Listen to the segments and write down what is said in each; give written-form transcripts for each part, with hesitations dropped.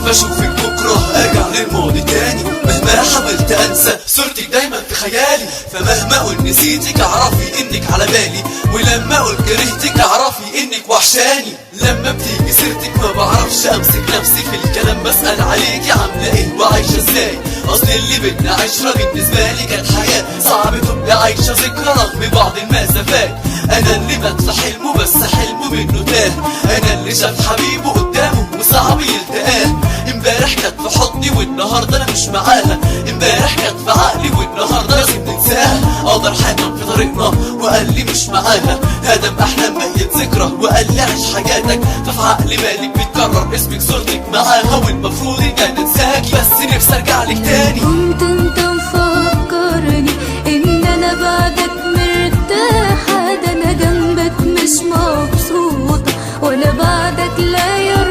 بشوفك بكرة ارجع للماضي تاني. مهما حاولت انسى صورتك دايما في خيالي، فمهما اقول نسيتك اعرفي انك على بالي، ولما اقول كرهتك اعرفي انك وحشاني. لما بتيجي سيرتك ما بعرفش امسك نفسي في الكلام، بسأل عليكي عاملة ايه وعايشة ازاي. اصل اللي بدنا عشرة بالنسبة لي كانت حياة، صعب تبقى عايشة ذكرى رغم بعض المسافات. انا اللي مات في حلمه بس حلمه منه تاه، انا اللي شاف حبيبه قدامه وصعب يلتقاه. امبارح كانت في حضني والنهارده انا مش معاها، امبارح كانت في عقلي والنهارده لازم ننساها. اقدر حاكم في طريقنا وقال لي مش معاها، هدم احلام بقيت ذكرى وقال لي عيش حياتك. ففي عقلي بالك بتكرر اسمك صورتك معاها، والمفروض ان انا انساكي بس نفسي ارجع لك تاني. كنت انت مفكرني ان انا بعدك مرتاحة، ده انا جنبك مش مبسوطة ولا بعدك لا يراحة.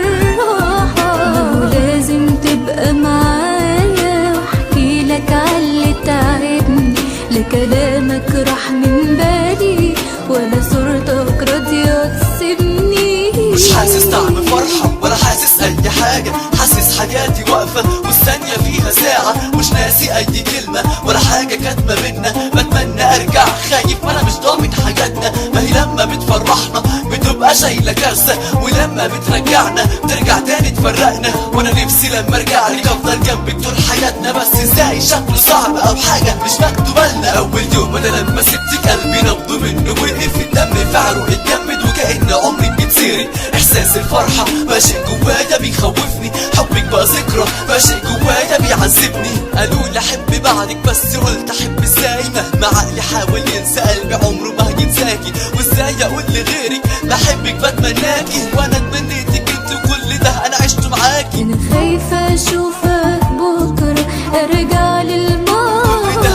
لازم تبقى معايا واحكي لك عاللي تعبني، لا كلامك راح من بالي ولا صورتك راضية تسيبني. مش حاسس طعم فرحة ولا حاسس اي حاجة، حاسس حياتي واقفة والثانية فيها ساعة، مش ناسي اي كلمة ولا حاجة كانت ما بينا. بتمنى ارجع خايف ما انا مش ضامن حاجاتنا، ما هي لما بتفرحنا بتبقى شايلة كارثة، ولما بترجعنا ترجع تاني تفرقنا. وانا نفسي لما ارجع لك افضل جنبك طول حياتنا، بس ازاي شكله صعب او حاجة مش مكتوبة لنا. اول يوم انا لما سبتك قلبي نبضه منه وقف، الدم في عروقي اتجمد وكأن عمري بيتسرق. احساس الفرحة بقى شيء جوايا بيخوفني، حبك بقى ذكرى بقى شيء جوايا بيعذبني. قالوا لي احب بعدك بس قلت احب ازاي، مهما عقلي حاول ينسى قلبي عمره ما هينساكي. وازاي اقول لغيرك بحبك بتمناكي، وانا اتمنيتك انت وكل ده انا عشت معاكي. انا خايفة اشوفك بكرة ارجع للماضي،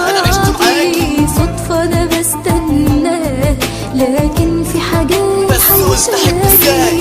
صدفة انا بستناه لكن في حاجات بس قلت احب ازاي.